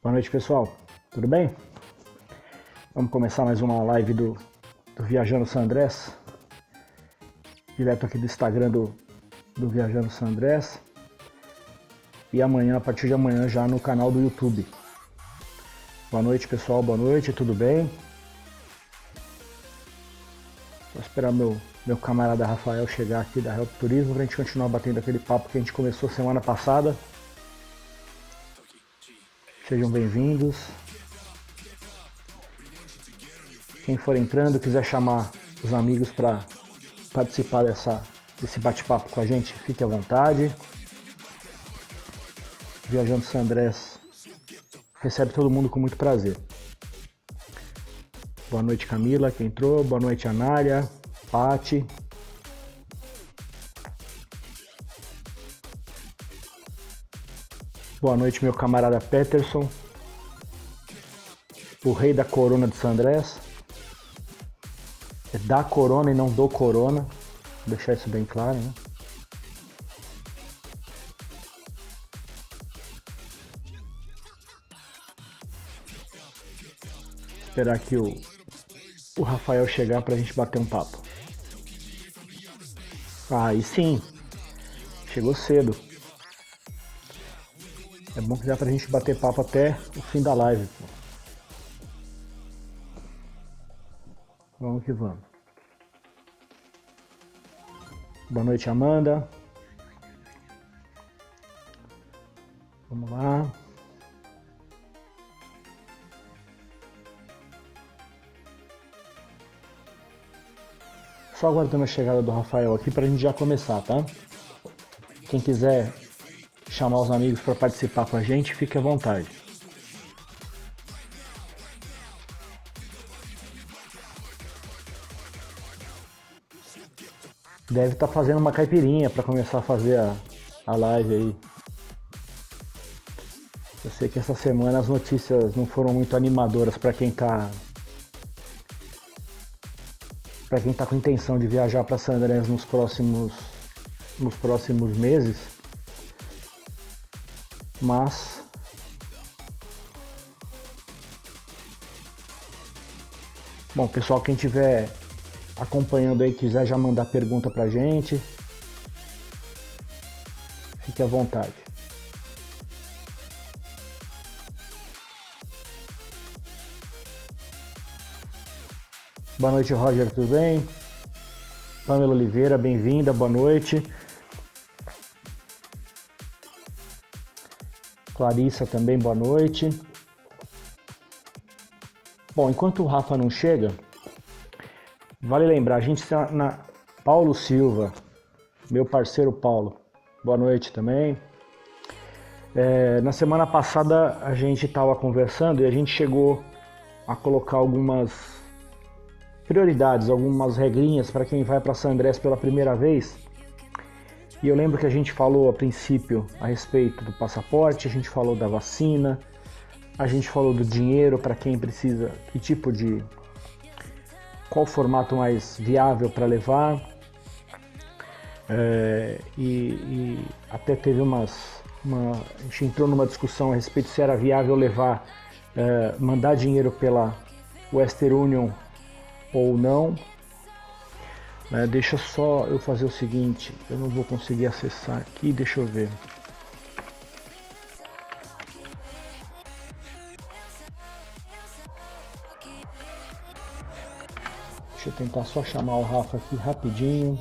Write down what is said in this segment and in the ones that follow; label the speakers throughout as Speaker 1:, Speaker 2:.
Speaker 1: Boa noite, pessoal. Tudo bem? Vamos começar mais uma live do Viajando San Andrés. Direto aqui do Instagram do Viajando San Andrés. E amanhã, a partir de amanhã, já no canal do YouTube. Boa noite, pessoal. Boa noite. Tudo bem? Vou esperar meu camarada Rafael chegar aqui da Help Turismo pra gente continuar batendo aquele papo que a gente começou semana passada. Sejam bem-vindos. Quem for entrando, quiser chamar os amigos para participar desse bate-papo com a gente, fique à vontade. Viajando San Andrés recebe todo mundo com muito prazer. Boa noite, Camila, que entrou. Boa noite, Anália, Pati. Boa noite, meu camarada Peterson, o rei da corona de San Andrés. É da corona e não do corona. Vou deixar isso bem claro, né? Esperar aqui o Rafael chegar pra gente bater um papo. Aí sim, chegou cedo. É bom que dá pra gente bater papo até o fim da live. Vamos que vamos. Boa noite, Amanda. Vamos lá. Só aguardando a chegada do Rafael aqui pra gente já começar, tá? Quem quiser chamar os amigos para participar com a gente, fique à vontade. Deve estar fazendo uma caipirinha para começar a fazer a live aí. Eu sei que essa semana as notícias não foram muito animadoras para quem tá com intenção de viajar para San Andrés nos próximos meses. Mas bom, pessoal, quem estiver acompanhando aí, quiser já mandar pergunta pra gente, fique à vontade. Boa noite, Roger, tudo bem? Pamela Oliveira, bem-vinda, boa noite. Clarissa também, boa noite. Bom, enquanto o Rafa não chega, vale lembrar, a gente está na Paulo Silva, meu parceiro Paulo, boa noite também. Na semana passada a gente estava conversando e a gente chegou a colocar algumas prioridades, algumas regrinhas para quem vai para San Andrés pela primeira vez. E eu lembro que a gente falou a princípio a respeito do passaporte, a gente falou da vacina, a gente falou do dinheiro para quem precisa, qual formato mais viável para levar. E até teve a gente entrou numa discussão a respeito se era viável levar, mandar dinheiro pela Western Union ou não. Deixa só eu fazer o seguinte, eu não vou conseguir acessar aqui, deixa eu ver. Deixa eu tentar só chamar o Rafa aqui rapidinho.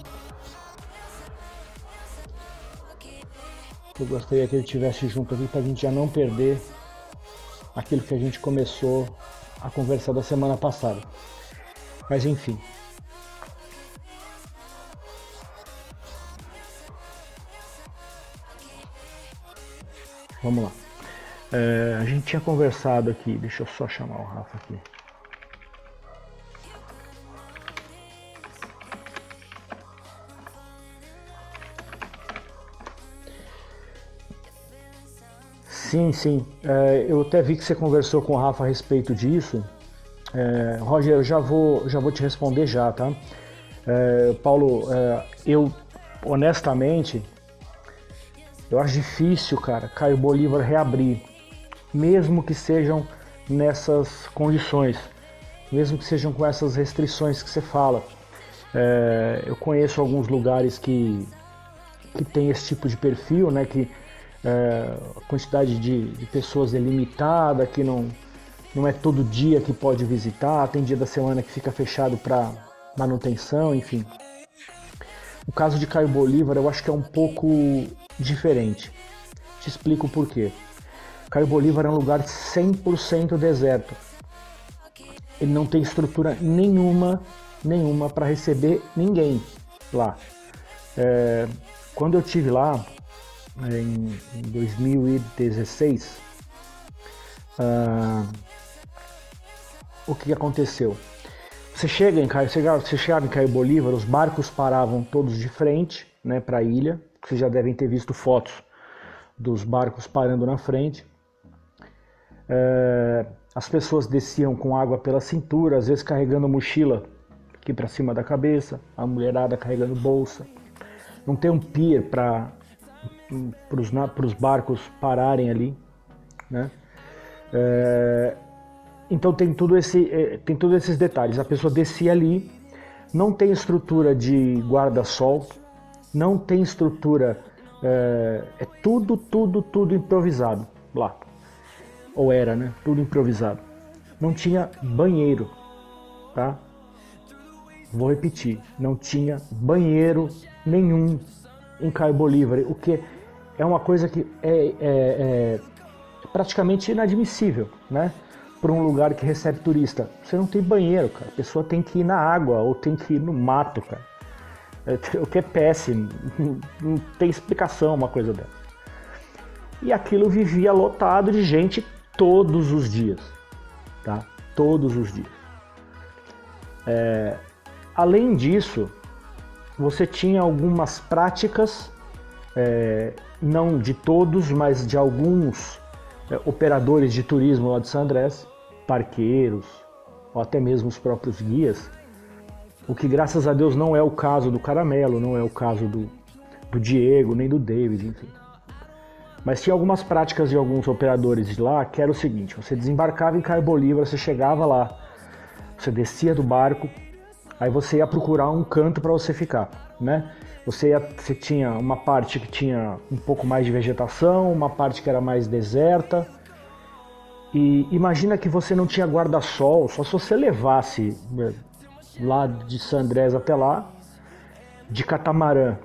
Speaker 1: Eu gostaria que ele estivesse junto aqui para a gente já não perder aquilo que a gente começou a conversar da semana passada. Mas enfim. Vamos lá. A gente tinha conversado aqui, deixa eu só chamar o Rafa aqui. Sim. Eu até vi que você conversou com o Rafa a respeito disso. Roger, eu já vou te responder já, tá? Paulo, eu honestamente, eu acho difícil, cara, Caio Bolívar reabrir. mesmo que sejam nessas condições, mesmo que sejam com essas restrições que você fala. Eu conheço alguns lugares que tem esse tipo de perfil, né, que a quantidade de pessoas é limitada, que não é todo dia que pode visitar, tem dia da semana que fica fechado para manutenção, enfim. O caso de Caio Bolívar eu acho que é um pouco diferente. Te explico por quê. Caio Bolívar é um lugar 100% deserto. Ele não tem estrutura nenhuma para receber ninguém lá. Quando eu estive lá, em 2016, o que aconteceu? Você chegava em Caio Bolívar, os barcos paravam todos de frente, né, para a ilha. Vocês já devem ter visto fotos dos barcos parando na frente. As pessoas desciam com água pela cintura, às vezes carregando mochila aqui para cima da cabeça, a mulherada carregando bolsa. Não tem um pier para os barcos pararem ali, né? Então tem todos esses detalhes. A pessoa descia ali, não tem estrutura de guarda-sol, não tem estrutura, é tudo improvisado lá. Ou era, né? Tudo improvisado. Não tinha banheiro, tá? Vou repetir, não tinha banheiro nenhum em Caio Bolívar, o que é uma coisa que é praticamente inadmissível, né? Para um lugar que recebe turista. Você não tem banheiro, cara. A pessoa tem que ir na água ou tem que ir no mato, cara. O que é péssimo. Não tem explicação uma coisa dessa. E aquilo vivia lotado de gente todos os dias, tá? Todos os dias. Além disso, você tinha algumas práticas, não de todos, mas de alguns operadores de turismo lá de San Andrés, parqueiros, ou até mesmo os próprios guias, o que graças a Deus não é o caso do Caramelo, não é o caso do Diego, nem do David, enfim. Mas tinha algumas práticas de alguns operadores de lá, que era o seguinte: você desembarcava em Caio Bolívar, você chegava lá, você descia do barco, aí você ia procurar um canto para você ficar, né? Você tinha uma parte que tinha um pouco mais de vegetação, uma parte que era mais deserta. E imagina que você não tinha guarda-sol, só se você levasse lá de San Andrés até lá, de catamarã,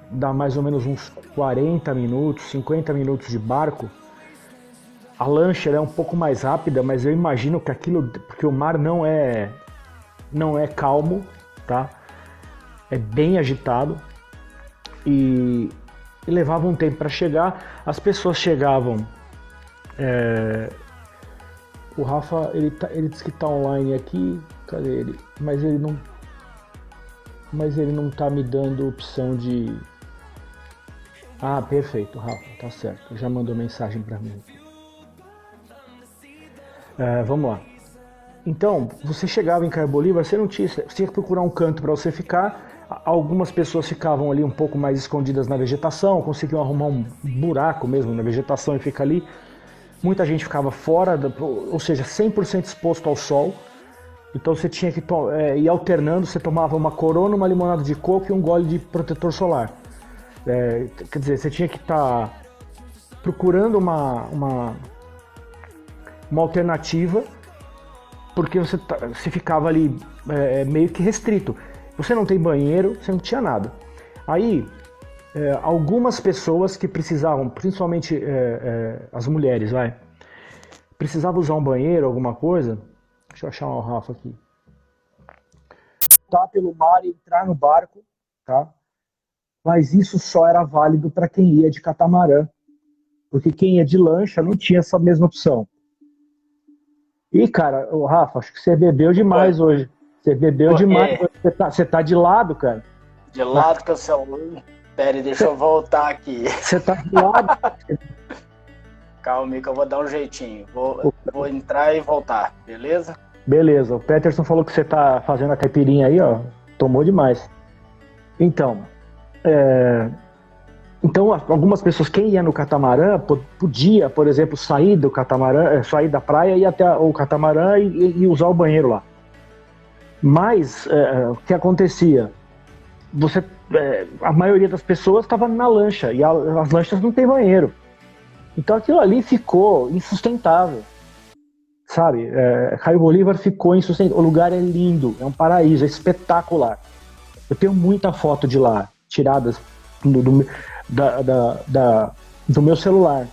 Speaker 1: dá mais ou menos uns 40 minutos, 50 minutos de barco. A lancha é um pouco mais rápida, mas eu imagino que aquilo, porque o mar não é calmo, tá? É bem agitado e levava um tempo para chegar. As pessoas chegavam. O Rafa, ele disse que tá online aqui. Cadê ele? Mas ele não tá me dando opção de. Ah, perfeito, Rafa, tá certo. Já mandou mensagem para mim. Vamos lá. Então, você chegava em Caio Bolívar, você tinha que procurar um canto para você ficar. Algumas pessoas ficavam ali um pouco mais escondidas na vegetação, conseguiam arrumar um buraco mesmo na vegetação e ficar ali. Muita gente ficava fora, ou seja, 100% exposto ao sol. Então você tinha que ir alternando, você tomava uma corona, uma limonada de coco e um gole de protetor solar. Quer dizer, você tinha que estar procurando uma alternativa, porque você ficava ali meio que restrito. Você não tem banheiro, você não tinha nada. Aí, algumas pessoas que precisavam, principalmente as mulheres, precisavam usar um banheiro, alguma coisa. Deixa eu achar o Rafa aqui. Tá pelo mar e entrar no barco, tá? Mas isso só era válido para quem ia de catamarã, porque quem ia de lancha não tinha essa mesma opção. E, cara, o Rafa, acho que você bebeu demais hoje. Você bebeu demais. Você tá de lado, cara.
Speaker 2: De lado com o celular. Pera aí, deixa eu voltar aqui.
Speaker 1: Você tá de lado.
Speaker 2: Calma aí que eu vou dar um jeitinho. Vou entrar e voltar, beleza?
Speaker 1: Beleza. O Peterson falou que você tá fazendo a caipirinha aí, ó. Tomou demais. Então, Então, algumas pessoas, quem ia no catamarã, podia, por exemplo, sair do catamarã, sair da praia e ir até o catamarã e usar o banheiro lá. Mas, o que acontecia? A maioria das pessoas estava na lancha, e as lanchas não tem banheiro. Então aquilo ali ficou insustentável, sabe? Caio Bolívar ficou insustentável. O lugar é lindo, é um paraíso, é espetacular. Eu tenho muita foto de lá, tiradas do meu celular,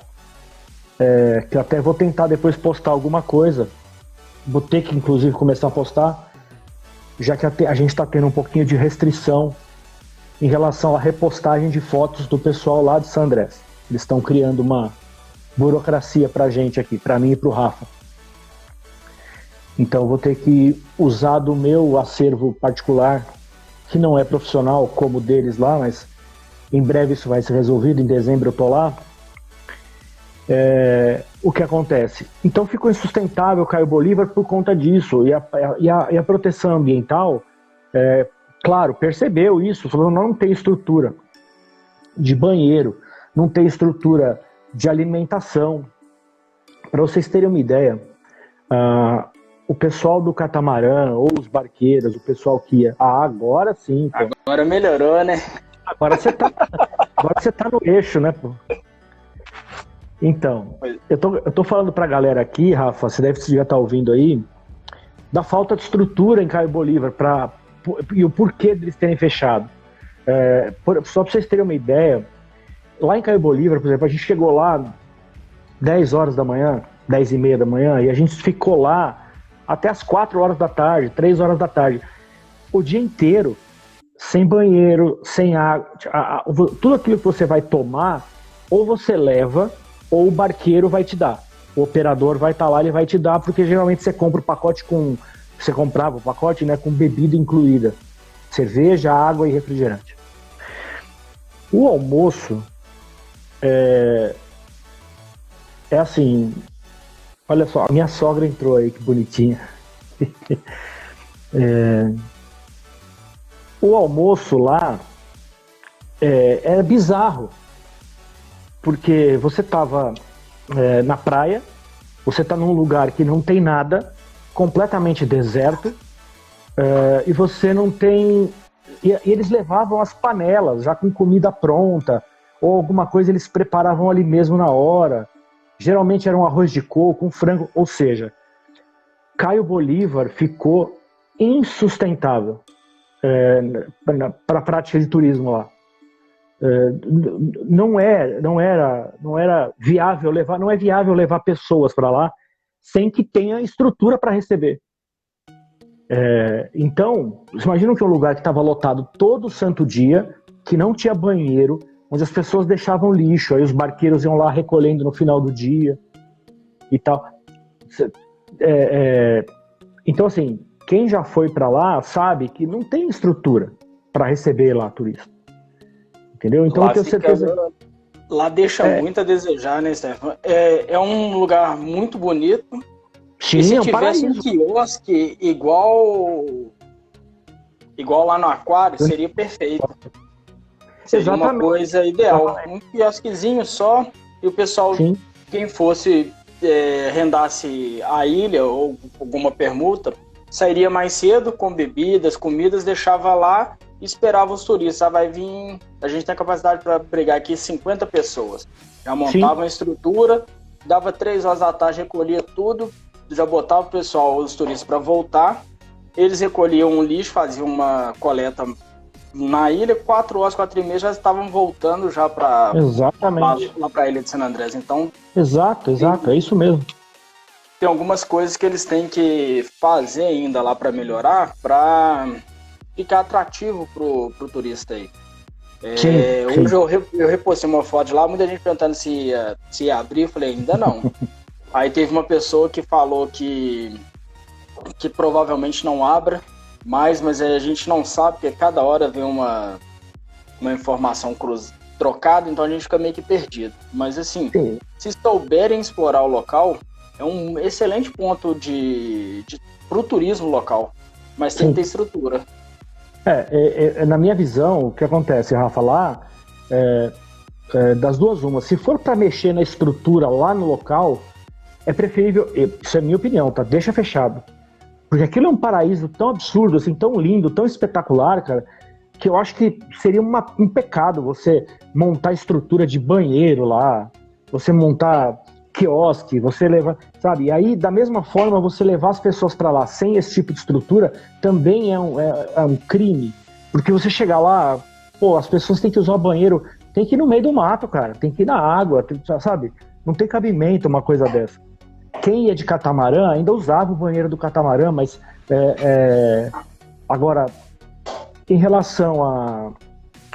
Speaker 1: que eu até vou tentar depois postar alguma coisa. Vou ter que, inclusive, começar a postar, já que a gente está tendo um pouquinho de restrição em relação à repostagem de fotos do pessoal lá de San Andrés. Eles estão criando uma burocracia pra gente aqui, pra mim e pro Rafa. Então eu vou ter que usar do meu acervo particular, que não é profissional como o deles lá, mas em breve isso vai ser resolvido, em dezembro eu tô lá. O que acontece? Então ficou insustentável Caio Bolívar por conta disso, e a proteção ambiental, claro, percebeu isso, falou, não tem estrutura de banheiro, não tem estrutura de alimentação. Para vocês terem uma ideia, o pessoal do catamarã, ou os barqueiros, o pessoal que ia... agora sim. Pô.
Speaker 2: Agora melhorou, né?
Speaker 1: Agora você tá no eixo, né, pô? Então, eu tô falando pra galera aqui, Rafa, você já estar ouvindo aí, da falta de estrutura em Caio Bolívar, e o porquê deles terem fechado. Só pra vocês terem uma ideia, lá em Caio Bolívar, por exemplo, a gente chegou lá 10 horas da manhã, 10 e meia da manhã, e a gente ficou lá até as 4 horas da tarde, 3 horas da tarde, o dia inteiro, sem banheiro, sem água, tudo aquilo que você vai tomar, ou você leva, ou o barqueiro vai te dar. O operador vai estar lá, ele vai te dar, porque geralmente você compra o pacote você comprava o pacote, né, com bebida incluída. Cerveja, água e refrigerante. O almoço é assim, olha só, a minha sogra entrou aí, que bonitinha. O almoço lá é bizarro, porque você estava na praia, você está num lugar que não tem nada, completamente deserto, e você não tem... E eles levavam as panelas já com comida pronta, ou alguma coisa eles preparavam ali mesmo na hora. Geralmente era um arroz de coco, um frango, ou seja, Caio Bolívar ficou insustentável para a prática de turismo lá. Não era viável levar, não é viável levar pessoas para lá sem que tenha estrutura para receber. Então, imagina que um lugar que estava lotado todo santo dia, que não tinha banheiro, onde as pessoas deixavam lixo, aí os barqueiros iam lá recolhendo no final do dia e tal. Então, assim, quem já foi para lá sabe que não tem estrutura para receber lá turista. Entendeu? Então eu tenho certeza.
Speaker 2: Lá deixa muito a desejar, né, Stefan? É um lugar muito bonito.
Speaker 1: Sim,
Speaker 2: e se tivesse
Speaker 1: paraíso.
Speaker 2: Um quiosque igual lá no Aquário, seria perfeito. Seria uma coisa ideal. Exatamente. Um quiosquezinho só, e o pessoal, sim, quem fosse rendasse a ilha ou alguma permuta, sairia mais cedo com bebidas, comidas, deixava lá e esperava os turistas. Vai vir, a gente tem a capacidade para pregar aqui 50 pessoas. Já montava a estrutura, dava 3 horas da tarde, recolhia tudo, já botava o pessoal, os turistas, para voltar. Eles recolhiam um lixo, faziam uma coleta na ilha, 4 horas, 4 e meia, já estavam voltando já para a ilha de San Andrés. Então,
Speaker 1: exato, é isso mesmo.
Speaker 2: Tem algumas coisas que eles têm que fazer ainda lá para melhorar, para ficar atrativo pro turista aí. Sim. Hoje eu repostei uma foto de lá, muita gente perguntando se ia abrir, eu falei, ainda não. Aí teve uma pessoa que falou que provavelmente não abra, mas a gente não sabe, porque cada hora vem uma informação trocada, então a gente fica meio que perdido. Mas assim, sim, se souberem explorar o local, é um excelente ponto pro turismo local, mas tem que ter estrutura.
Speaker 1: Na minha visão, o que acontece, Rafa, lá das duas uma. Se for para mexer na estrutura lá no local, é preferível, isso é minha opinião, tá? Deixa fechado. Porque aquilo é um paraíso tão absurdo, assim, tão lindo, tão espetacular, cara, que eu acho que seria um pecado você montar estrutura de banheiro lá, você montar quiosque, você levar, sabe? E aí, da mesma forma, você levar as pessoas para lá sem esse tipo de estrutura também é um crime. Porque você chegar lá, pô, as pessoas têm que usar o banheiro, tem que ir no meio do mato, cara, tem que ir na água, sabe? Não tem cabimento uma coisa dessa. Quem ia de catamarã ainda usava o banheiro do catamarã, mas agora, em relação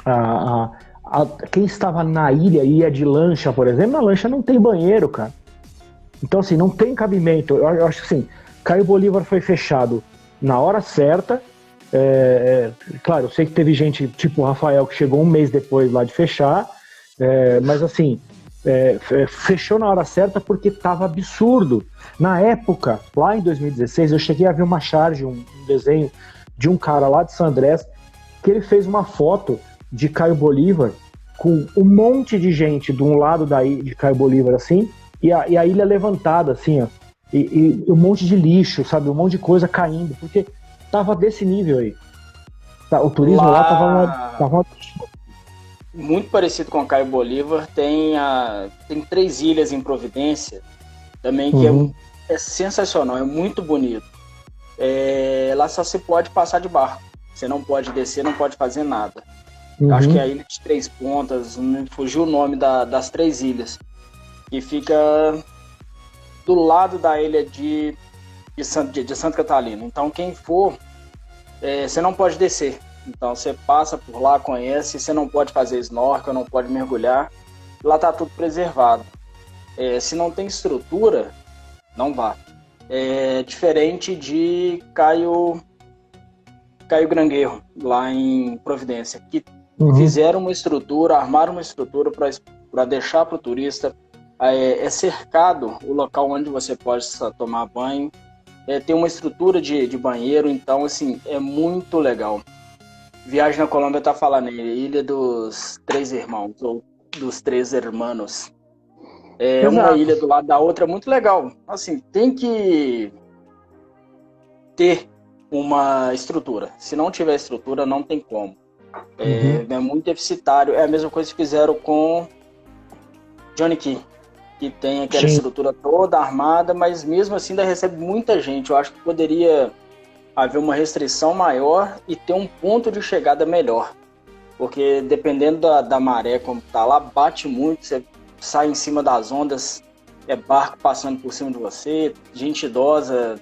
Speaker 1: a quem estava na ilha e ia de lancha, por exemplo, na lancha não tem banheiro, cara. Então, assim, não tem cabimento. Eu acho que, assim, Caio Bolívar foi fechado na hora certa. Claro, eu sei que teve gente, tipo o Rafael, que chegou um mês depois lá de fechar, mas, assim, fechou na hora certa porque estava absurdo. Na época, lá em 2016, eu cheguei a ver uma charge, um desenho de um cara lá de San Andrés, que ele fez uma foto de Caio Bolívar com um monte de gente de um lado de Caio Bolívar, assim, e a ilha levantada, assim, ó, e um monte de lixo, sabe, um monte de coisa caindo, porque tava desse nível aí. O turismo lá tava
Speaker 2: muito parecido com Caio Bolívar. Tem 3 ilhas em Providência também, que é sensacional, é muito bonito. Lá só se pode passar de barco, você não pode descer, não pode fazer nada. Acho que é a Ilha de Três Pontas, me fugiu o nome das 3 ilhas, que fica do lado da ilha de Santa Catarina. Então, quem for, você não pode descer. Então, você passa por lá, conhece, você não pode fazer snorkel, não pode mergulhar. Lá está tudo preservado. Se não tem estrutura, não vá. É diferente de Caio Grangueiro, lá em Providência, que fizeram uma estrutura, armaram uma estrutura para deixar para o turista. É cercado o local onde você pode tomar banho. Tem uma estrutura de banheiro, então, assim, é muito legal. Viagem na Colômbia tá falando aí, Ilha dos Três Irmãos, ou dos Três Hermanos. Uma ilha do lado da outra, é muito legal. Assim, tem que ter uma estrutura. Se não tiver estrutura, não tem como. É muito deficitário. É a mesma coisa que fizeram com Johnny Key, que tem aquela estrutura toda armada, mas mesmo assim ainda recebe muita gente. Eu acho que poderia haver uma restrição maior e ter um ponto de chegada melhor. Porque dependendo da maré como tá lá, bate muito, você sai em cima das ondas, barco passando por cima de você, gente idosa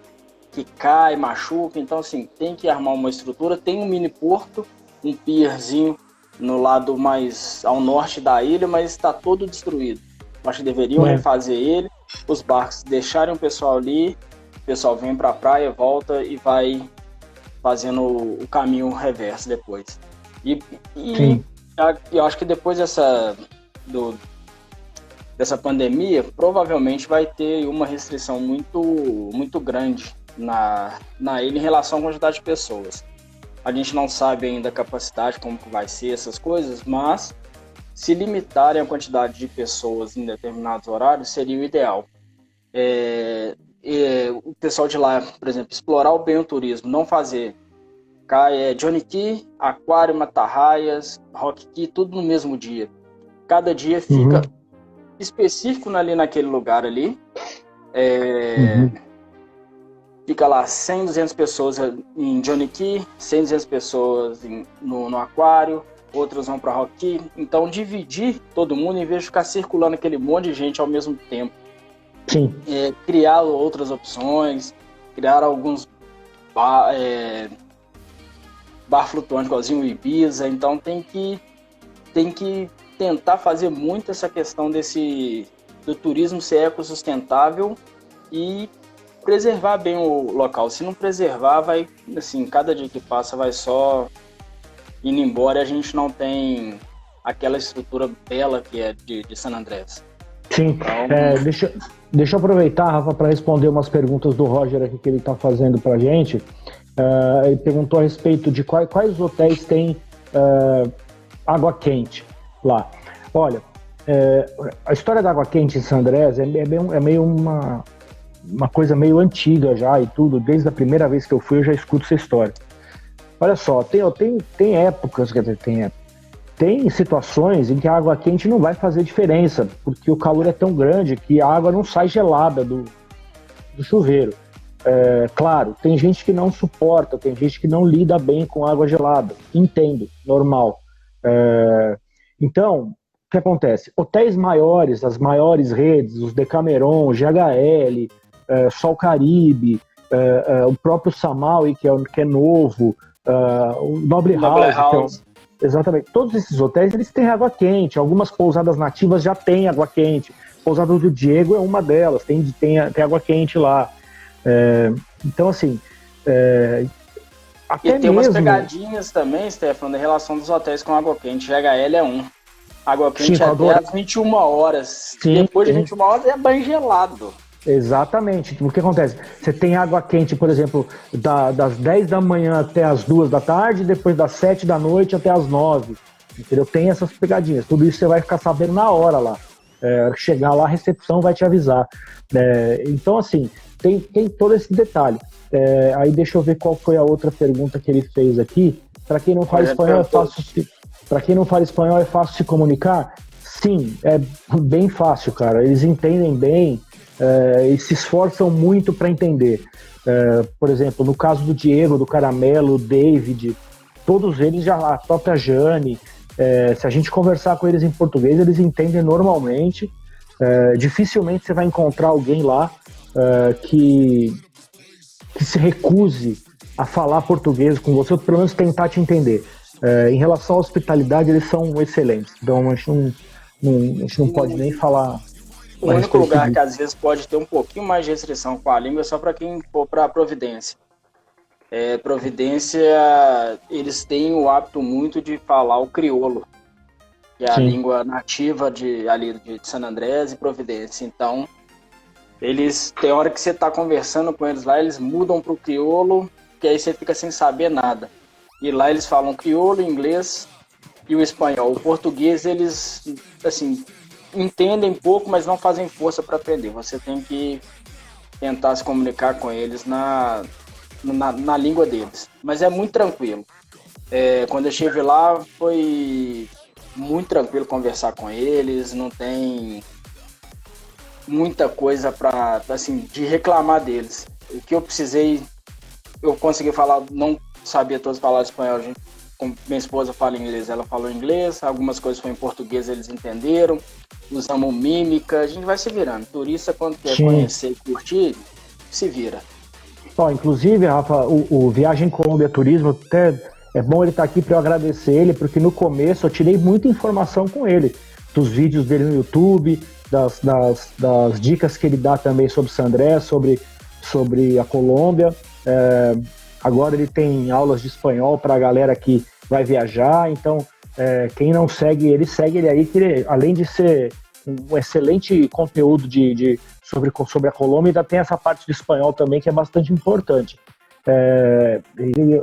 Speaker 2: que cai, machuca. Então, assim, tem que armar uma estrutura. Tem um mini porto, um pierzinho no lado mais ao norte da ilha, mas está todo destruído. Acho que deveriam refazer ele, os barcos deixarem o pessoal ali, o pessoal vem para a praia, volta e vai fazendo o caminho reverso depois. E eu acho que depois dessa pandemia, provavelmente vai ter uma restrição muito, muito grande na ilha em relação à quantidade de pessoas. A gente não sabe ainda a capacidade, como que vai ser essas coisas, mas se limitarem a quantidade de pessoas em determinados horários, seria o ideal. O pessoal de lá, por exemplo, explorar bem o turismo, não fazer Johnny Key, Aquário, Matarraias, Rock Key, tudo no mesmo dia. Cada dia fica específico ali naquele lugar ali. Fica lá 100, 200 pessoas em Johnny Key, 100, 200 pessoas no Aquário, outros vão para Rock Key. Então, dividir todo mundo em vez de ficar circulando aquele monte de gente ao mesmo tempo. Criar outras opções, criar alguns bar flutuante, igualzinho o Ibiza. Então, tem que tentar fazer muito essa questão do turismo ser ecossustentável e preservar bem o local. Se não preservar, vai, assim, cada dia que passa vai só indo embora e a gente não tem aquela estrutura bela que é de San Andrés.
Speaker 1: Sim, então... deixa eu aproveitar, Rafa, para responder umas perguntas do Roger aqui que ele está fazendo para a gente. Ele perguntou a respeito de quais hotéis têm água quente lá. Olha, A história da água quente em San Andrés é meio uma coisa meio antiga já e tudo. Desde a primeira vez que eu fui, eu já escuto essa história. Olha só, tem épocas, quer dizer, tem situações em que a água quente não vai fazer diferença, porque o calor é tão grande que a água não sai gelada do chuveiro. Claro, tem gente que não suporta, tem gente que não lida bem com água gelada. Entendo, normal. Então, o que acontece? Hotéis maiores, as maiores redes, os Decameron, GHL, Sol Caribe, o próprio Samaui, que é novo, o Noble House. Exatamente. Todos esses hotéis, eles têm água quente. Algumas pousadas nativas já têm água quente. A pousada do Diego é uma delas, tem água quente lá. Então, assim...
Speaker 2: até e tem umas pegadinhas também, Stefano, em relação dos hotéis com água quente. GHL é um. Água quente até às 21 horas. Sim, depois de 21 horas é banho gelado.
Speaker 1: Exatamente. O que acontece? Você tem água quente, por exemplo, das 10 da manhã até as 2 da tarde, depois das 7 da noite até as 9. Entendeu? Tem essas pegadinhas. Tudo isso você vai ficar sabendo na hora lá. Chegar lá, a recepção vai te avisar. Então, assim, tem todo esse detalhe. Aí deixa eu ver qual foi a outra pergunta que ele fez aqui. Para quem não fala espanhol, é fácil se comunicar? Sim, é bem fácil, cara. Eles entendem bem. E se esforçam muito para entender. Por exemplo, no caso do Diego, do Caramelo, David, todos eles a própria Jane, se a gente conversar com eles em português, eles entendem normalmente. Dificilmente você vai encontrar alguém lá que se recuse a falar português com você, ou pelo menos tentar te entender. Em relação à hospitalidade, eles são excelentes. Então a gente não pode nem falar.
Speaker 2: O único lugar que às vezes pode ter um pouquinho mais de restrição com a língua é só para quem for para Providência. Providência, eles têm o hábito muito de falar o crioulo, que é a língua nativa ali de San Andrés e Providência. Então, tem hora que você está conversando com eles lá, eles mudam para o crioulo, que aí você fica sem saber nada. E lá eles falam crioulo, inglês e o espanhol. O português, eles, assim... entendem pouco, mas não fazem força para aprender. Você tem que tentar se comunicar com eles na língua deles. Mas é muito tranquilo. Quando eu estive lá, foi muito tranquilo conversar com eles. Não tem muita coisa assim, de reclamar deles. O que eu precisei, eu consegui falar, não sabia todas as palavras espanhol. Minha esposa fala inglês, ela falou inglês. Algumas coisas foram em português, eles entenderam. Usamos mímica, a gente vai se virando. Turista, quando quer conhecer e curtir, se vira.
Speaker 1: Inclusive, Rafa, o Viagem Colômbia Turismo, até é bom ele estar aqui para eu agradecer ele, porque no começo eu tirei muita informação com ele, dos vídeos dele no YouTube, das dicas que ele dá também sobre San Andrés, sobre a Colômbia. Agora ele tem aulas de espanhol para a galera que vai viajar, então quem não segue ele aí, que ele, além de ser um excelente conteúdo sobre a Colômbia, ainda tem essa parte de espanhol também, que é bastante importante.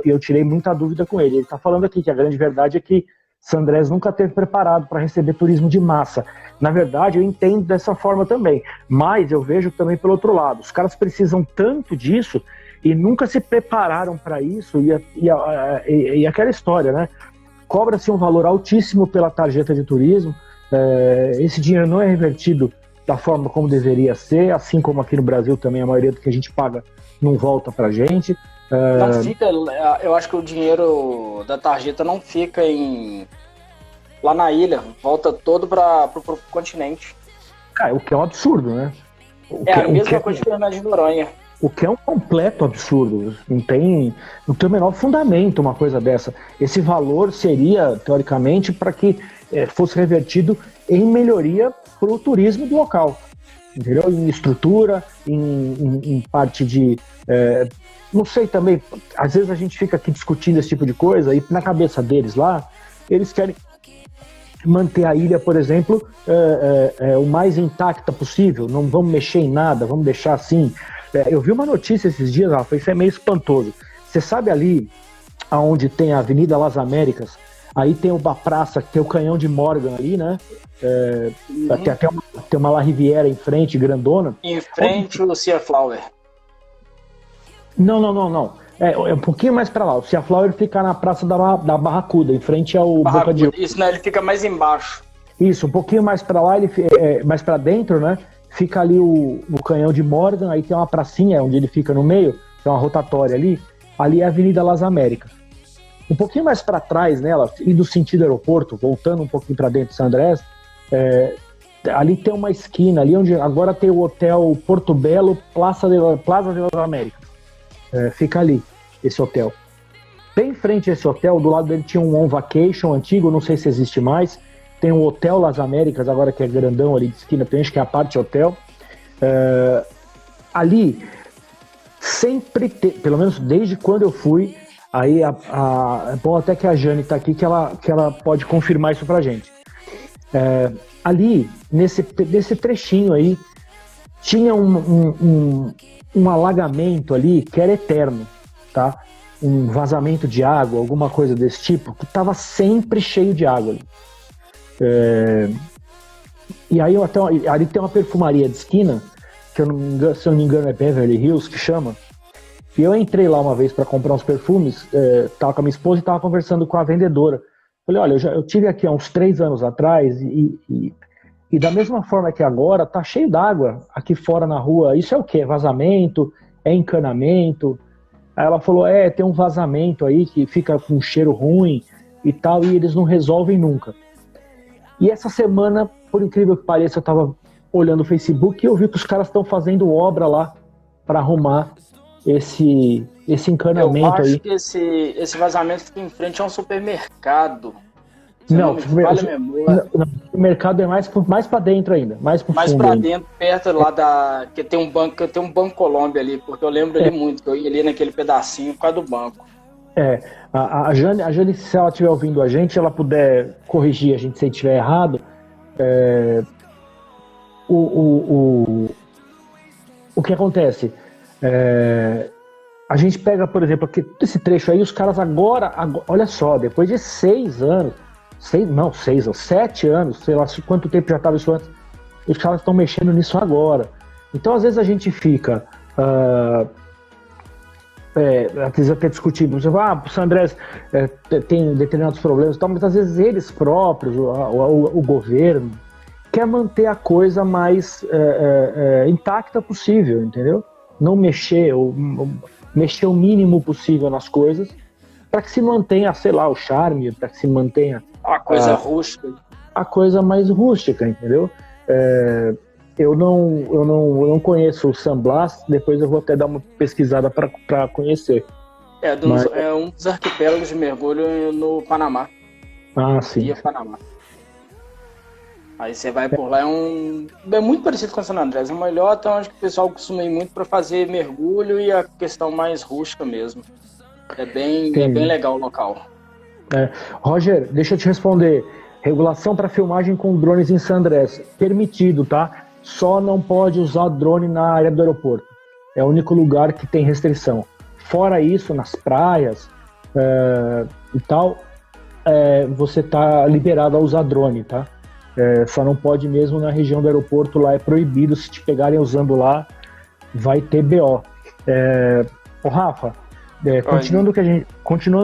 Speaker 1: Eu tirei muita dúvida com ele. Ele está falando aqui que a grande verdade é que San Andrés nunca esteve preparado para receber turismo de massa. Na verdade, eu entendo dessa forma também, mas eu vejo também pelo outro lado. Os caras precisam tanto disso e nunca se prepararam para isso, e aquela história, né? Cobra-se um valor altíssimo pela tarjeta de turismo, esse dinheiro não é revertido da forma como deveria ser, assim como aqui no Brasil também a maioria do que a gente paga não volta pra gente.
Speaker 2: Não fica, eu acho que o dinheiro da tarjeta não fica lá na ilha, volta todo pro continente.
Speaker 1: Cara, o que é um absurdo, né?
Speaker 2: A mesma coisa de Fernando de Noronha.
Speaker 1: O que é um completo absurdo, não tem o menor fundamento uma coisa dessa. Esse valor seria, teoricamente, para que fosse revertido em melhoria para o turismo do local, entendeu? Em estrutura, em parte de... não sei também, às vezes a gente fica aqui discutindo esse tipo de coisa e na cabeça deles lá, eles querem manter a ilha, por exemplo, o mais intacta possível, não vamos mexer em nada, vamos deixar assim... Eu vi uma notícia esses dias, Rafa, isso é meio espantoso. Você sabe ali onde tem a Avenida Las Américas, Aí tem a praça, tem o canhão de Morgan ali, né? Tem uma La Riviera em frente, grandona.
Speaker 2: Em frente o Sea Flower.
Speaker 1: Não. É um pouquinho mais pra lá. O Sea Flower fica na praça da Barracuda, em frente ao Boca de Ouro.
Speaker 2: Isso, né? Ele fica mais embaixo.
Speaker 1: Isso, um pouquinho mais pra lá, mais pra dentro, né? Fica ali o canhão de Morgan, aí tem uma pracinha onde ele fica no meio, tem uma rotatória ali. Ali é a Avenida Las Américas. Um pouquinho mais para trás nela, indo sentido aeroporto, voltando um pouquinho para dentro de San Andrés, ali tem uma esquina, ali onde agora tem o Hotel Porto Belo, Plaza de las Américas. Fica ali, esse hotel. Bem em frente a esse hotel, do lado dele tinha um On Vacation antigo, não sei se existe mais. Tem o Hotel Las Américas, agora que é grandão ali de esquina, tem acho que é a parte hotel. Ali, sempre, pelo menos desde quando eu fui, aí é bom até que a Jane está aqui, que ela pode confirmar isso pra gente. Ali, nesse trechinho aí, tinha um alagamento ali que era eterno, tá? Um vazamento de água, alguma coisa desse tipo, que estava sempre cheio de água ali. E aí ali tem uma perfumaria de esquina, que se eu não me engano é Beverly Hills que chama. E eu entrei lá uma vez para comprar uns perfumes, tava com a minha esposa e tava conversando com a vendedora. Falei, olha, eu tive aqui há uns 3 anos atrás e da mesma forma que agora, tá cheio d'água aqui fora na rua. Isso é o quê? É vazamento? É encanamento? Aí ela falou, tem um vazamento aí que fica com um cheiro ruim e tal, e eles não resolvem nunca. E essa semana, por incrível que pareça, eu tava olhando o Facebook e eu vi que os caras estão fazendo obra lá para arrumar esse encanamento aí.
Speaker 2: Eu acho que esse vazamento fica em frente a um supermercado.
Speaker 1: Não, o mercado é mais para dentro ainda, mais pro
Speaker 2: mais
Speaker 1: fundo.
Speaker 2: Mais para dentro, perto lá que tem um Banco Colômbia ali, porque eu lembro ali muito, que eu ia ali naquele pedacinho por causa do banco.
Speaker 1: A Jane, se ela estiver ouvindo a gente, ela puder corrigir a gente se a gente estiver errado. O que acontece? A gente pega, por exemplo, aqui, esse trecho aí, os caras agora, olha só, depois de 6 anos, 7 anos, sei lá quanto tempo já estava isso antes, os caras estão mexendo nisso agora. Então, às vezes a gente fica, às vezes até discutindo, você fala, o San Andrés tem determinados problemas e tal, mas às vezes eles próprios, o governo, quer manter a coisa mais intacta possível, entendeu? Não mexer, mexer o mínimo possível nas coisas, para que se mantenha, sei lá, o charme, para que se mantenha
Speaker 2: a coisa rústica.
Speaker 1: A coisa mais rústica, entendeu? Eu não conheço o San Blas, depois eu vou até dar uma pesquisada para conhecer.
Speaker 2: É um dos arquipélagos de mergulho no Panamá.
Speaker 1: Ah, sim.
Speaker 2: Via Panamá. Aí você vai por lá, é muito parecido com o San Andrés, é uma ilhota onde o pessoal costuma ir muito para fazer mergulho e a questão mais rústica mesmo. É bem legal o local.
Speaker 1: Roger, deixa eu te responder. Regulação para filmagem com drones em San Andrés. Permitido, tá? Só não pode usar drone na área do aeroporto. É o único lugar que tem restrição. Fora isso, nas praias e tal, você tá liberado a usar drone, tá? Só não pode mesmo na região do aeroporto, lá é proibido. Se te pegarem usando lá, vai ter BO. Rafa, continuando o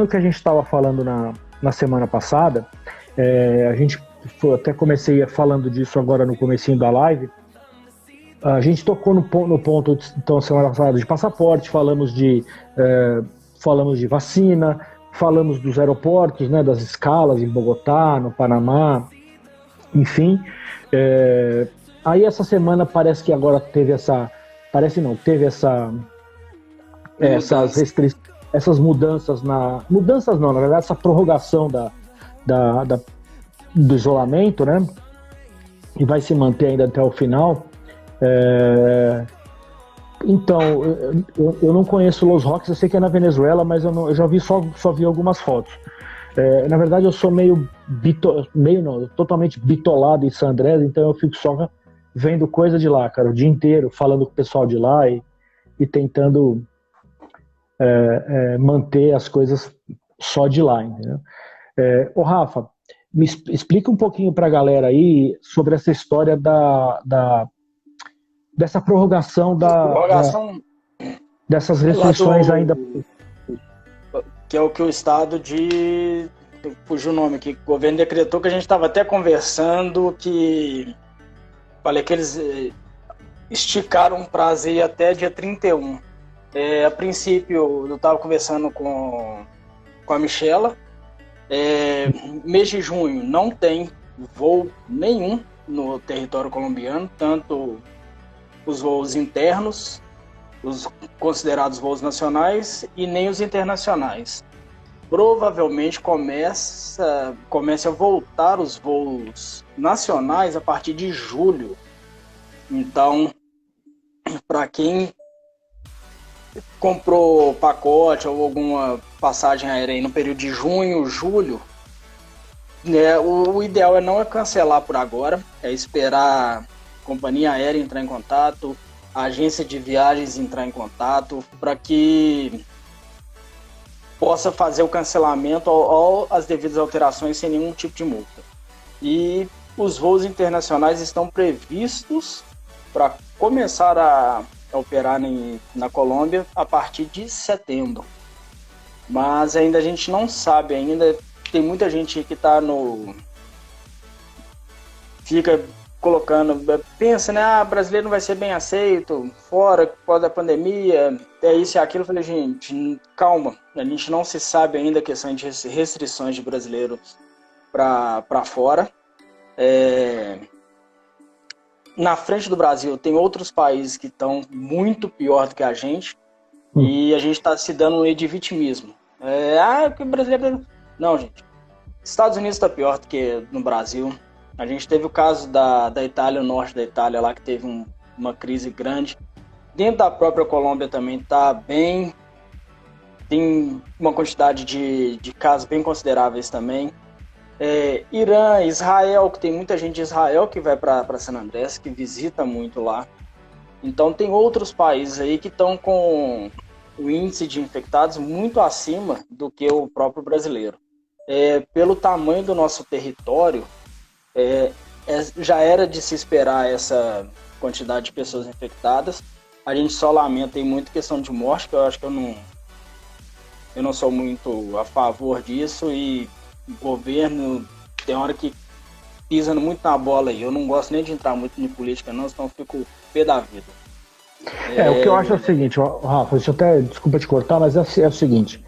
Speaker 1: que a gente estava falando na semana passada, a gente até comecei falando disso agora no comecinho da live. A gente tocou no ponto, então, semana passada, de passaporte, falamos de vacina, falamos dos aeroportos, né, das escalas em Bogotá, no Panamá, enfim. Aí essa semana parece que agora teve essas mudanças na verdade, essa prorrogação do isolamento, né? E vai se manter ainda até o final. Então, eu não conheço Los Roques, eu sei que é na Venezuela, mas eu já vi só vi algumas fotos. Na verdade, eu sou totalmente bitolado em San Andrés, então eu fico só vendo coisa de lá, cara, o dia inteiro, falando com o pessoal de lá e tentando manter as coisas só de lá, entendeu? Ô Rafa, me explica um pouquinho para a galera aí sobre essa história dessa prorrogação dessas restrições ainda.
Speaker 2: Que é o que o estado de... Fugiu o nome, que o governo decretou, que a gente estava até conversando, que... Falei que eles esticaram o prazo aí até dia 31. A princípio, eu estava conversando com a Michela. Mês de junho não tem voo nenhum no território colombiano, tanto os voos internos, os considerados voos nacionais, e nem os internacionais. Provavelmente comece a voltar os voos nacionais a partir de julho. Então, para quem comprou pacote ou alguma passagem aérea aí no período de junho, julho, né, o ideal é não cancelar por agora, é esperar a companhia aérea entrar em contato, a agência de viagens entrar em contato, para que possa fazer o cancelamento ou as devidas alterações sem nenhum tipo de multa. E os voos internacionais estão previstos para começar a operar na Colômbia a partir de setembro. Mas ainda a gente não sabe ainda, tem muita gente que está fica colocando, pensa, né, brasileiro não vai ser bem aceito, fora, por causa da pandemia, é isso e aquilo. Eu falei, gente, calma, a gente não se sabe ainda a questão de restrições de brasileiros para fora. Na frente do Brasil tem outros países que estão muito pior do que a gente, e a gente está se dando um de vitimismo. Que o brasileiro... Não, gente, Estados Unidos está pior do que no Brasil. A gente teve o caso da Itália, o norte da Itália lá, que teve uma crise grande. Dentro da própria Colômbia também está bem... Tem uma quantidade de casos bem consideráveis também. Irã, Israel, que tem muita gente de Israel que vai para San Andrés, que visita muito lá. Então tem outros países aí que estão com o índice de infectados muito acima do que o próprio brasileiro. Pelo tamanho do nosso território, já era de se esperar essa quantidade de pessoas infectadas. A gente só lamenta em muito questão de morte, que eu acho que eu não sou muito a favor disso, e o governo tem hora que pisa muito na bola aí. Eu não gosto nem de entrar muito em política não, senão eu fico pé da vida.
Speaker 1: O que eu acho é o seguinte, Rafa, desculpa te cortar, mas é o seguinte,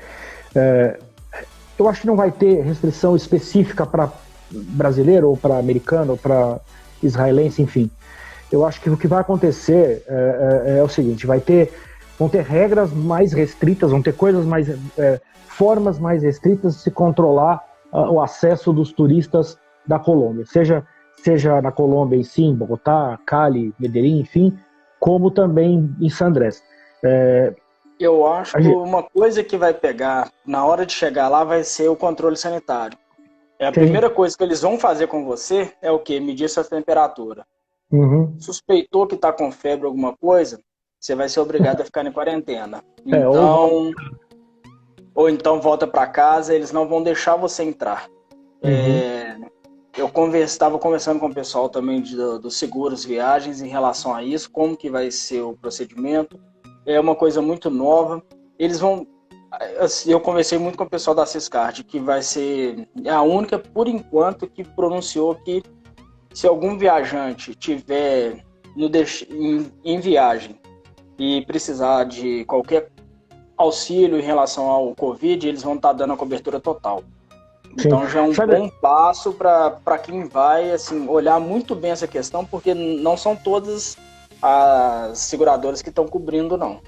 Speaker 1: eu acho que não vai ter restrição específica para brasileiro, ou para americano, ou para israelense, enfim. Eu acho que o que vai acontecer é o seguinte, vão ter regras mais restritas, vão ter formas mais restritas de se controlar o acesso dos turistas da Colômbia, seja na Colômbia em si, em Bogotá, Cali, Medellín, enfim, como também em San Andrés.
Speaker 2: Eu acho que uma coisa que vai pegar na hora de chegar lá vai ser o controle sanitário. A primeira coisa que eles vão fazer com você é o quê? Medir sua temperatura.
Speaker 1: Uhum.
Speaker 2: Suspeitou que está com febre, alguma coisa, você vai ser obrigado a ficar em quarentena. Ou então volta para casa, eles não vão deixar você entrar.
Speaker 1: Uhum.
Speaker 2: Eu estava conversando com o pessoal também dos seguros viagens em relação a isso, como que vai ser o procedimento. É uma coisa muito nova. Eles vão... Eu conversei muito com o pessoal da Ciscard, que vai ser a única, por enquanto, que pronunciou que se algum viajante tiver em viagem e precisar de qualquer auxílio em relação ao Covid, eles vão estar dando a cobertura total. Sim. Então já é um bom passo para quem vai assim, olhar muito bem essa questão, porque não são todas as seguradoras que estão cobrindo, não.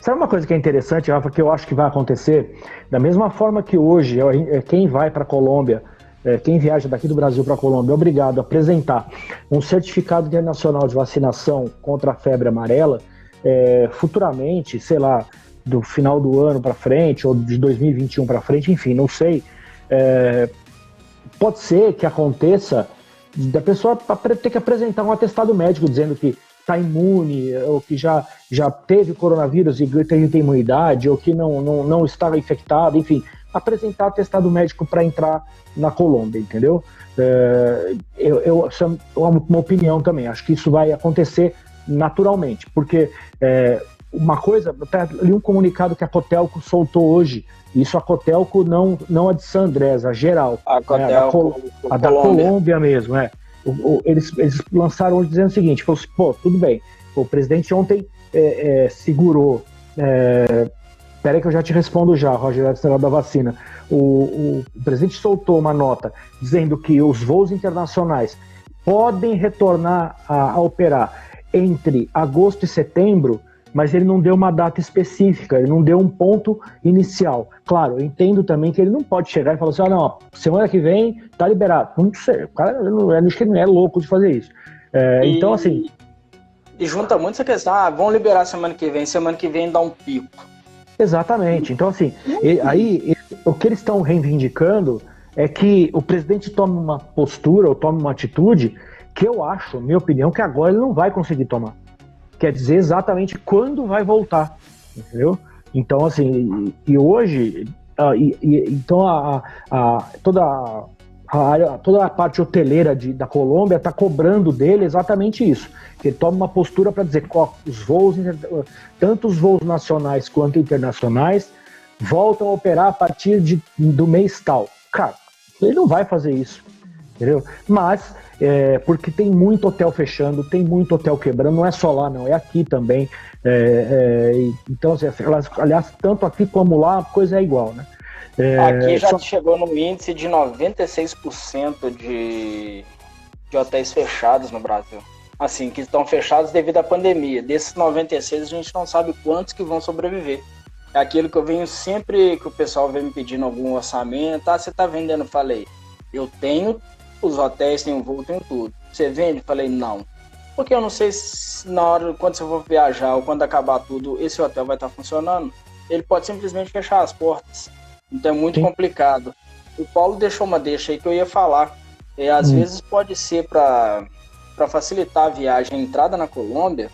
Speaker 1: Sabe uma coisa que é interessante, Rafa, que eu acho que vai acontecer? Da mesma forma que hoje, quem vai para a Colômbia, quem viaja daqui do Brasil para a Colômbia é obrigado a apresentar um certificado internacional de vacinação contra a febre amarela, futuramente, sei lá, do final do ano para frente, ou de 2021 para frente, enfim, não sei. Pode ser que aconteça da pessoa ter que apresentar um atestado médico dizendo que está imune, ou que já teve coronavírus e tem imunidade, ou que não está infectado, enfim, apresentar atestado médico para entrar na Colômbia, entendeu? Essa é uma opinião também, acho que isso vai acontecer naturalmente, porque uma coisa, li um comunicado que a Cotelco soltou hoje, isso a Cotelco não a de San Andrés, a geral,
Speaker 2: a Cotelco,
Speaker 1: a da Colômbia mesmo, eles lançaram hoje dizendo o seguinte, falou assim, pô, tudo bem, o presidente ontem segurou, peraí que eu já te respondo já, Roger, da vacina, o presidente soltou uma nota dizendo que os voos internacionais podem retornar a operar entre agosto e setembro, mas ele não deu uma data específica, ele não deu um ponto inicial. Claro, eu entendo também que ele não pode chegar e falar assim, não, semana que vem tá liberado. Não sei, o cara acho que ele não é louco de fazer isso. Então, assim...
Speaker 2: E junta muito essa questão, vão liberar semana que vem dá um pico.
Speaker 1: Exatamente. Então, assim, o que eles estão reivindicando é que o presidente tome uma postura ou tome uma atitude que eu acho, minha opinião, que agora ele não vai conseguir tomar. Quer dizer exatamente quando vai voltar, entendeu? Então, assim, e hoje, então toda a parte hoteleira da Colômbia está cobrando dele exatamente isso, que ele tome uma postura para dizer que os voos, tanto os voos nacionais quanto internacionais, voltam a operar a partir do mês tal. Cara, ele não vai fazer isso, entendeu? Mas... porque tem muito hotel fechando, tem muito hotel quebrando, não é só lá, não, é aqui também. Então, assim, aliás, tanto aqui como lá, a coisa é igual, né?
Speaker 2: Aqui já chegou no índice de 96% de hotéis fechados no Brasil. Assim, que estão fechados devido à pandemia. Desses 96, a gente não sabe quantos que vão sobreviver. É aquilo que eu venho sempre, que o pessoal vem me pedindo algum orçamento. Você tá vendendo? Falei, eu tenho os hotéis, tem o voo, tem tudo. Você vende? Falei, não. Porque eu não sei se na hora, quando você for viajar ou quando acabar tudo, esse hotel vai estar funcionando. Ele pode simplesmente fechar as portas. Então é muito complicado. O Paulo deixou uma deixa aí que eu ia falar. Às vezes pode ser para facilitar a viagem, a entrada na Colômbia,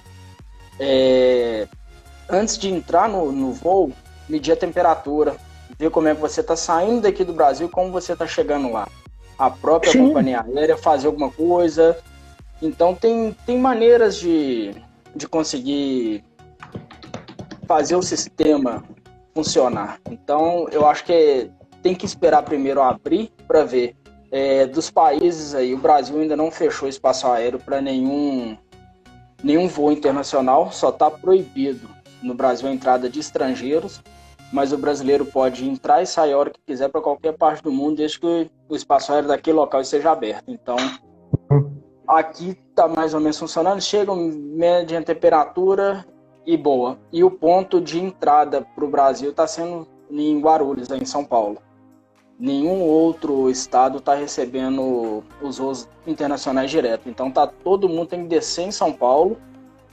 Speaker 2: antes de entrar no voo, medir a temperatura, ver como é que você está saindo daqui do Brasil, como você está chegando lá. A própria companhia aérea fazer alguma coisa. Então tem maneiras de conseguir fazer o sistema funcionar. Então eu acho que tem que esperar primeiro abrir para ver. Dos países aí, o Brasil ainda não fechou espaço aéreo para nenhum voo internacional, só está proibido no Brasil a entrada de estrangeiros, mas o brasileiro pode entrar e sair a hora que quiser para qualquer parte do mundo, desde que o espaço aéreo daquele local esteja aberto. Então, aqui está mais ou menos funcionando, chega média temperatura e boa. E o ponto de entrada para o Brasil está sendo em Guarulhos, em São Paulo. Nenhum outro estado está recebendo os voos internacionais direto. Então, todo mundo tem que descer em São Paulo,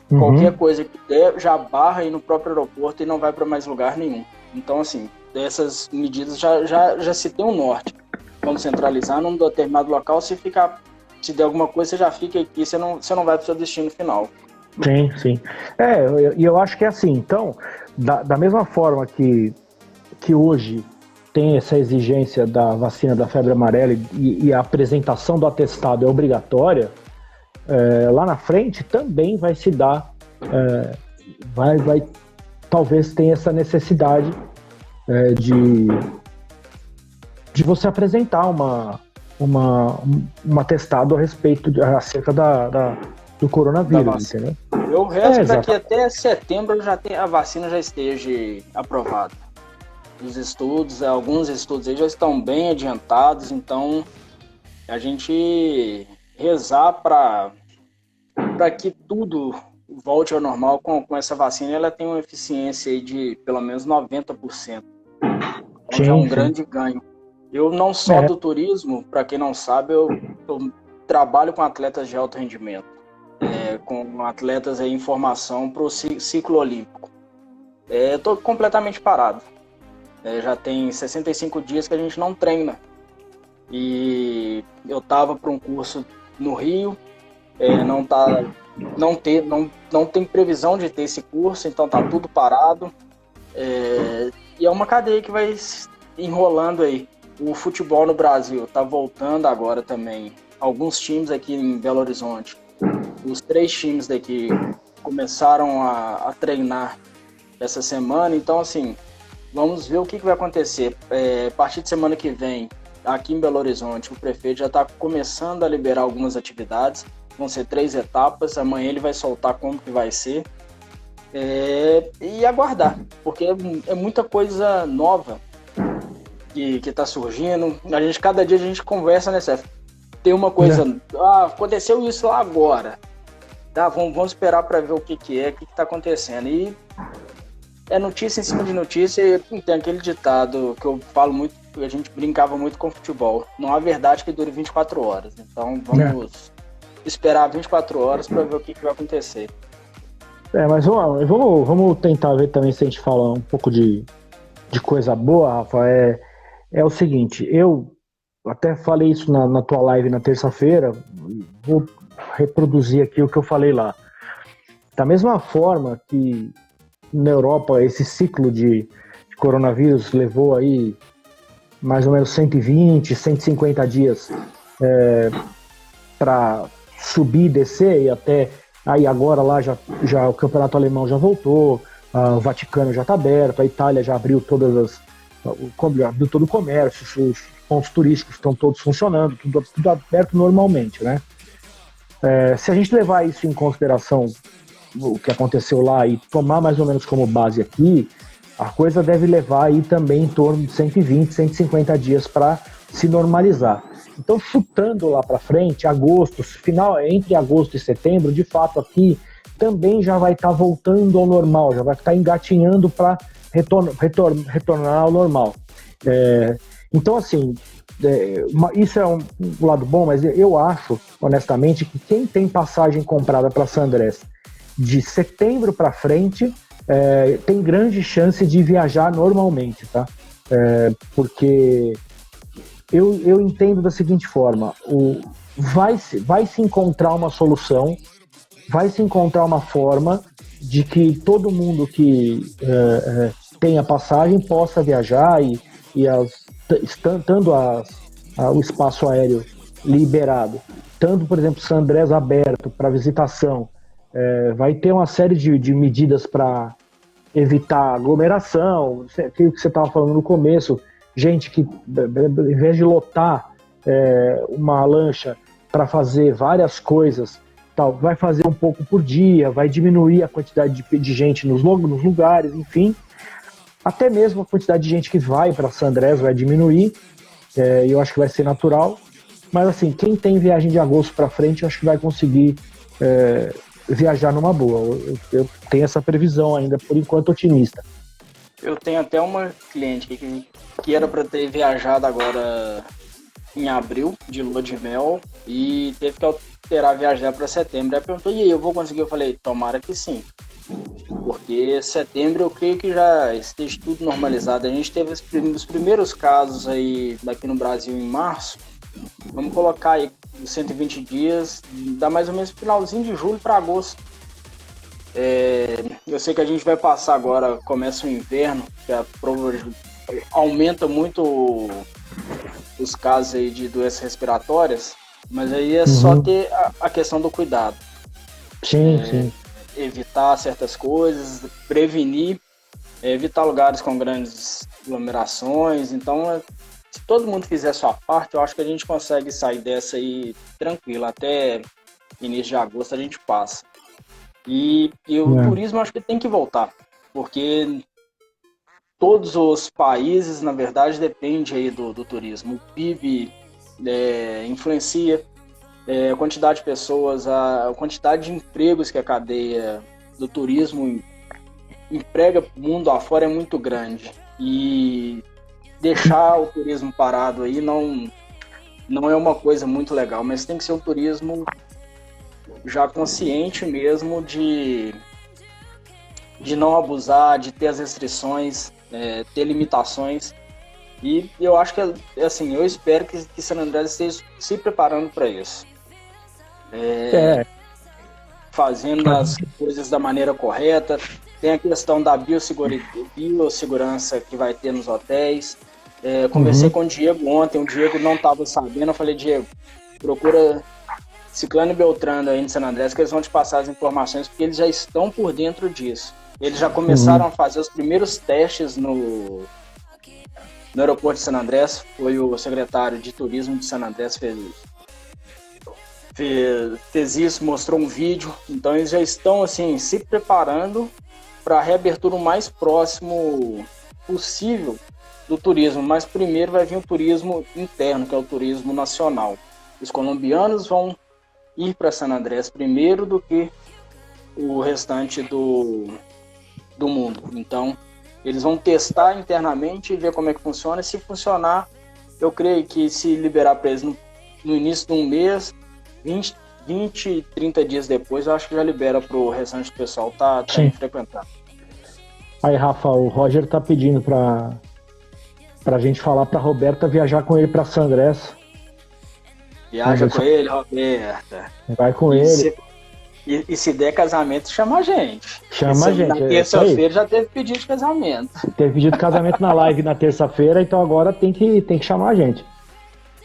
Speaker 2: qualquer coisa que der, já barra aí no próprio aeroporto e não vai para mais lugar nenhum. Então, assim, dessas medidas já se tem um norte. Vamos centralizar num determinado local, se der alguma coisa, você já fica aqui, você não vai para o seu destino final.
Speaker 1: Sim. E eu acho que é assim, então, da mesma forma que hoje tem essa exigência da vacina da febre amarela e a apresentação do atestado é obrigatória, lá na frente também vai se dar, talvez tenha essa necessidade de você apresentar um atestado acerca do coronavírus, entendeu?
Speaker 2: Eu rezo daqui até setembro a vacina já esteja aprovada. Os estudos, alguns estudos aí já estão bem adiantados, então a gente rezar para que tudo volte ao normal com essa vacina. Ela tem uma eficiência aí de pelo menos 90%. Então já é um grande ganho. Eu não só do turismo, para quem não sabe, eu trabalho com atletas de alto rendimento, com atletas em formação para o ciclo olímpico. Eu estou completamente parado. Já tem 65 dias que a gente não treina. E eu estava para um curso no Rio, não está não tem previsão de ter esse curso, então tá tudo parado. E é uma cadeia que vai enrolando aí. O futebol no Brasil tá voltando agora também. Alguns times aqui em Belo Horizonte, os 3 times daqui começaram a treinar essa semana, então assim, vamos ver o que vai acontecer. A partir de semana que vem, aqui em Belo Horizonte, o prefeito já está começando a liberar algumas atividades, vão ser 3 etapas, amanhã ele vai soltar como que vai ser, e aguardar, porque é muita coisa nova que está surgindo. Cada dia a gente conversa, né, Cef? Tem uma coisa, aconteceu isso lá agora, tá? Vamos esperar para ver o que está acontecendo. E é notícia em cima de notícia, e tem aquele ditado que eu falo muito, a gente brincava muito com futebol, não há verdade que dure 24 horas, então vamos esperar 24 horas para ver o que vai acontecer.
Speaker 1: Mas vamos tentar ver também se a gente fala um pouco de coisa boa, Rafa. É o seguinte, eu até falei isso na tua live na terça-feira, vou reproduzir aqui o que eu falei lá. Da mesma forma que na Europa esse ciclo de coronavírus levou aí mais ou menos 120, 150 dias para subir e descer, e até aí agora lá já o campeonato alemão já voltou, o Vaticano já está aberto, a Itália já abriu abriu todo o comércio, os pontos turísticos estão todos funcionando, tudo aberto normalmente, né? Se a gente levar isso em consideração, o que aconteceu lá, e tomar mais ou menos como base aqui, a coisa deve levar aí também em torno de 120, 150 dias para se normalizar. Então, chutando lá para frente, entre agosto e setembro, de fato aqui também já vai estar voltando ao normal, já vai estar engatinhando para retornar ao normal. Então, assim, isso é um lado bom, mas eu acho, honestamente, que quem tem passagem comprada para San Andrés de setembro para frente tem grande chance de viajar normalmente, tá? Porque eu entendo da seguinte forma: vai se encontrar uma solução, vai se encontrar uma forma de que todo mundo que tenha passagem possa viajar estando o espaço aéreo liberado, estando, por exemplo, San Andrés aberto para visitação, vai ter uma série de medidas para evitar aglomeração, aquilo que você estava falando no começo, gente que, em vez de lotar uma lancha para fazer várias coisas, vai fazer um pouco por dia, vai diminuir a quantidade de gente nos lugares, enfim. Até mesmo a quantidade de gente que vai para San Andrés vai diminuir, e eu acho que vai ser natural. Mas assim, quem tem viagem de agosto para frente, eu acho que vai conseguir viajar numa boa. Eu tenho essa previsão ainda, por enquanto, otimista.
Speaker 2: Eu tenho até uma cliente que era para ter viajado agora em abril, de lua de mel, e teve que alterar a viagem dela para setembro. Ela perguntou, e aí, eu vou conseguir? Eu falei, tomara que sim. Porque setembro eu creio que já esteja tudo normalizado. A gente teve os primeiros casos aí daqui no Brasil em março. Vamos colocar aí 120 dias, dá mais ou menos finalzinho de julho para agosto. Eu sei que a gente vai passar agora, começa o inverno, que aumenta muito os casos aí de doenças respiratórias, mas aí é só ter a questão do cuidado.
Speaker 1: Sim.
Speaker 2: Evitar certas coisas, prevenir, evitar lugares com grandes aglomerações. Então, se todo mundo fizer a sua parte, eu acho que a gente consegue sair dessa aí tranquilo. Até início de agosto a gente passa. E o turismo eu acho que tem que voltar, porque todos os países, na verdade, dependem aí do turismo. O PIB influencia. A quantidade de pessoas, a quantidade de empregos que a cadeia do turismo emprega mundo afora é muito grande. E deixar o turismo parado aí não é uma coisa muito legal, mas tem que ser um turismo já consciente mesmo de não abusar, de ter as restrições, ter limitações. E eu acho que, assim, eu espero que San Andrés esteja se preparando para isso. fazendo as coisas da maneira correta. Tem a questão da biossegurança que vai ter nos hotéis. Conversei com o Diego ontem, o Diego não estava sabendo, eu falei, Diego, procura Ciclano e Beltrano aí em San Andrés, que eles vão te passar as informações, porque eles já estão por dentro disso. Eles já começaram a fazer os primeiros testes no aeroporto de San Andrés. Foi o secretário de turismo de San Andrés fez isso, mostrou um vídeo. Então eles já estão assim se preparando para a reabertura o mais próximo possível do turismo, mas primeiro vai vir o turismo interno, que é o turismo nacional. Os colombianos vão ir para San Andrés primeiro do que o restante do mundo. Então, eles vão testar internamente e ver como é que funciona. E se funcionar, eu creio que se liberar para eles no início de um mês, 20, 30 dias depois, eu acho que já libera para o restante do pessoal tá frequentando.
Speaker 1: Aí, Rafa, o Roger tá pedindo pra gente falar pra Roberta viajar com ele pra San Andrés.
Speaker 2: Viaja com ele, Roberta.
Speaker 1: Vai com ele.
Speaker 2: E se der casamento, chama a gente.
Speaker 1: Chama a gente.
Speaker 2: Na terça-feira já teve pedido de casamento.
Speaker 1: Teve pedido de casamento na live na terça-feira, então agora tem que chamar a gente.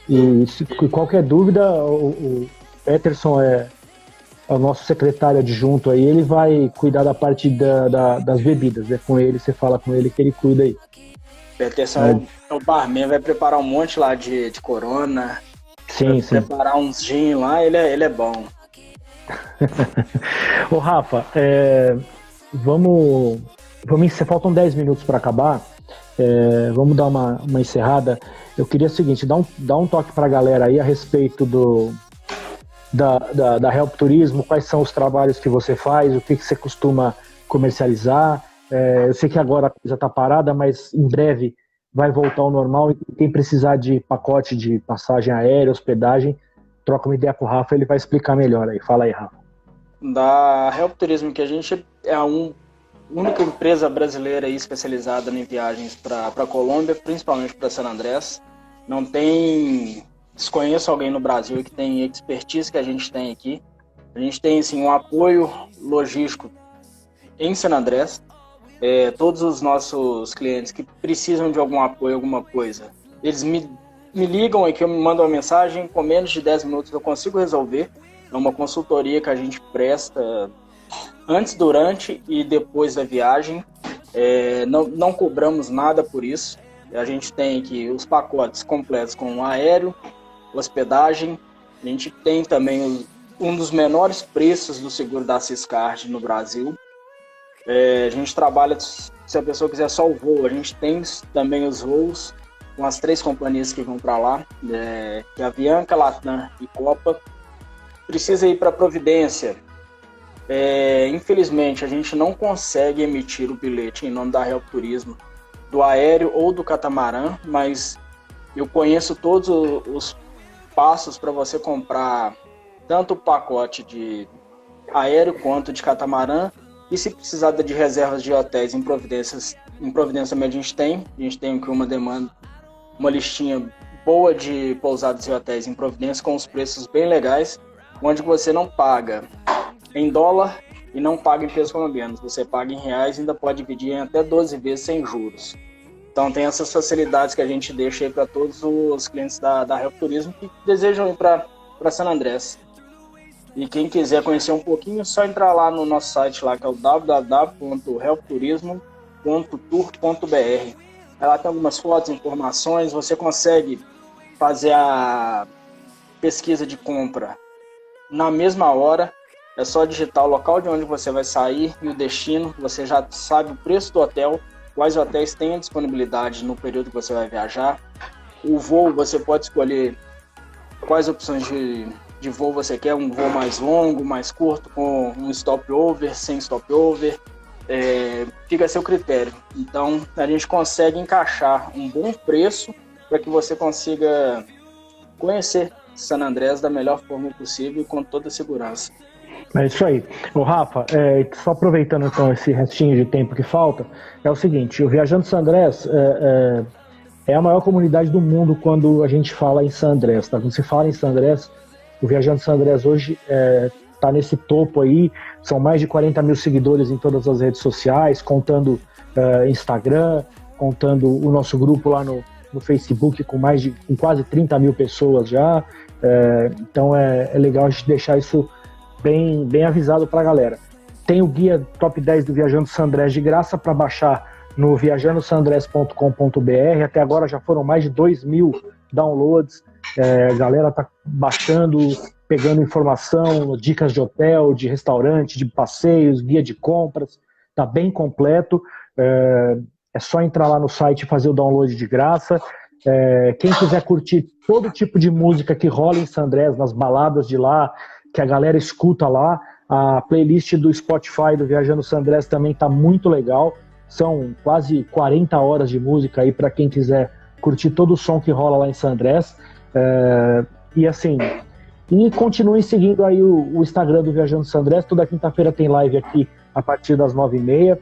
Speaker 1: E qualquer dúvida, o Peterson é o nosso secretário adjunto aí, ele vai cuidar da parte das bebidas. Com ele, você fala com ele que ele cuida aí.
Speaker 2: Peterson é o barman, vai preparar um monte lá de Corona.
Speaker 1: Sim.
Speaker 2: Preparar uns gin lá, ele é bom.
Speaker 1: Ô Rafa, faltam 10 minutos para acabar. Vamos dar uma encerrada. Eu queria o seguinte, dar um toque para a galera aí a respeito da Help Turismo, quais são os trabalhos que você faz, o que você costuma comercializar. Eu sei que agora a coisa está parada, mas em breve vai voltar ao normal, e quem precisar de pacote de passagem aérea, hospedagem, troca uma ideia com o Rafa, ele vai explicar melhor aí. Fala aí, Rafa.
Speaker 2: Da Help Turismo, que a gente é a única empresa brasileira aí especializada em viagens para a Colômbia, principalmente para San Andrés. Desconheço alguém no Brasil que tem expertise que a gente tem aqui. A gente tem assim, um apoio logístico em San Andrés. Todos os nossos clientes que precisam de algum apoio, alguma coisa, eles me ligam aqui, eu me mandam uma mensagem, com menos de 10 minutos eu consigo resolver. É uma consultoria que a gente presta antes, durante e depois da viagem. Não cobramos nada por isso. A gente tem aqui os pacotes completos com aéreo, hospedagem. A gente tem também um dos menores preços do seguro da Siscard no Brasil. A gente trabalha, se a pessoa quiser só o voo, a gente tem também os voos com as 3 companhias que vão para lá, que é a Avianca, Latam e Copa. Precisa ir para Providência. Infelizmente, a gente não consegue emitir o bilhete em nome da Help Turismo, do aéreo ou do catamarã, mas eu conheço todos os passos para você comprar tanto o pacote de aéreo quanto de catamarã. E se precisar de reservas de hotéis em Providência também a gente tem aqui uma listinha boa de pousadas e hotéis em Providência com os preços bem legais, onde você não paga em dólar e não paga em pesos colombianos, você paga em reais e ainda pode dividir em até 12 vezes sem juros. Então tem essas facilidades que a gente deixa aí para todos os clientes da Help Turismo que desejam ir para San Andrés. E quem quiser conhecer um pouquinho, é só entrar lá no nosso site, lá, que é o www.helpturismo.tour.br. Lá tem algumas fotos, informações, você consegue fazer a pesquisa de compra na mesma hora. É só digitar o local de onde você vai sair e o destino, você já sabe o preço do hotel, quais hotéis têm a disponibilidade no período que você vai viajar. O voo, você pode escolher quais opções de voo você quer, um voo mais longo, mais curto, com um stopover, sem stopover, fica a seu critério. Então, a gente consegue encaixar um bom preço para que você consiga conhecer San Andrés da melhor forma possível e com toda a segurança.
Speaker 1: É isso aí. Ô Rafa, só aproveitando então esse restinho de tempo que falta, é o seguinte, o Viajando San Andrés é a maior comunidade do mundo quando a gente fala em San Andrés, tá? Quando se fala em San Andrés, o Viajando San Andrés hoje tá nesse topo aí, são mais de 40 mil seguidores em todas as redes sociais, contando Instagram, contando o nosso grupo lá no Facebook com quase 30 mil pessoas já. Então é legal a gente deixar isso bem avisado para a galera. Tem o guia Top 10 do Viajando San Andrés de graça para baixar no viajandosanandres.com.br. Até agora já foram mais de 2.000 downloads. A galera tá baixando, pegando informação, dicas de hotel, de restaurante, de passeios, guia de compras. Tá bem completo. É só entrar lá no site e fazer o download de graça. Quem quiser curtir todo tipo de música que rola em San Andrés, nas baladas de lá, que a galera escuta lá, a playlist do Spotify do Viajando San Andrés também tá muito legal. São quase 40 horas de música aí para quem quiser curtir todo o som que rola lá em San Andrés. E continuem seguindo aí o Instagram do Viajando San Andrés. Toda quinta-feira tem live aqui a partir das 9h30.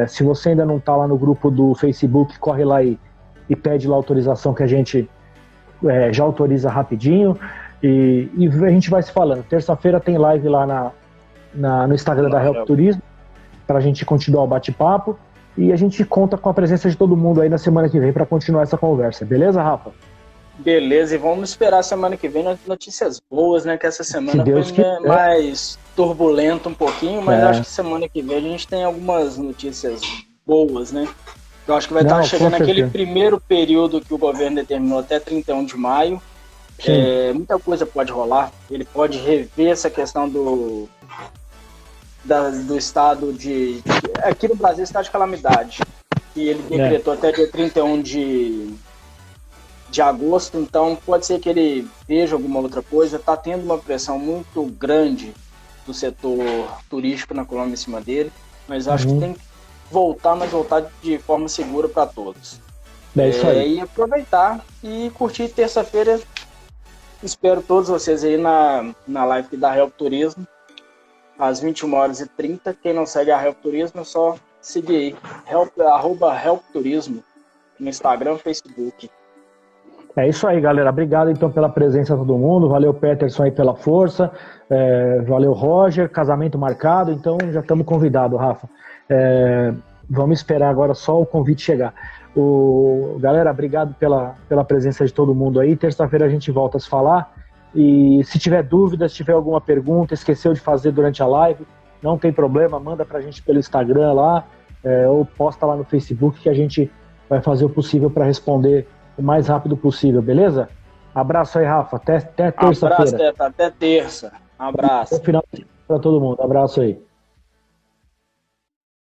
Speaker 1: Se você ainda não tá lá no grupo do Facebook, corre lá e pede lá autorização que a gente já autoriza rapidinho. E a gente vai se falando. Terça-feira tem live lá no Instagram da Help Turismo, para a gente continuar o bate-papo. E a gente conta com a presença de todo mundo aí na semana que vem para continuar essa conversa. Beleza, Rafa?
Speaker 2: Beleza, e vamos esperar semana que vem notícias boas, né? Que essa semana foi mais turbulenta um pouquinho, mas acho que semana que vem a gente tem algumas notícias boas, né? Eu acho que vai estar chegando aquele primeiro período que o governo determinou até 31 de maio. Muita coisa pode rolar. Ele pode rever essa questão do estado de... Aqui no Brasil, estado de calamidade. E ele decretou até dia 31 de agosto, então pode ser que ele veja alguma outra coisa. Está tendo uma pressão muito grande do setor turístico na Colômbia em cima dele, mas acho que tem que voltar, mas voltar de forma segura para todos.
Speaker 1: Isso aí.
Speaker 2: E aproveitar e curtir terça-feira. Espero todos vocês aí na live da Help Turismo, às 21h30. Quem não segue a Help Turismo é só seguir aí, @Help Turismo, no Instagram, Facebook.
Speaker 1: É isso aí, galera. Obrigado, então, pela presença de todo mundo. Valeu, Peterson, aí pela força. Valeu, Roger. Casamento marcado, então já estamos convidados, Rafa. Vamos esperar agora só o convite chegar. Galera, obrigado pela presença de todo mundo aí. Terça-feira a gente volta a se falar. E se tiver dúvidas, se tiver alguma pergunta, esqueceu de fazer durante a live, não tem problema, manda pra gente pelo Instagram lá, ou posta lá no Facebook que a gente vai fazer o possível para responder o mais rápido possível, beleza? Abraço aí, Rafa. Até terça-feira.
Speaker 2: Abraço, até terça. Abraço.
Speaker 1: Bom final para todo mundo. Abraço aí.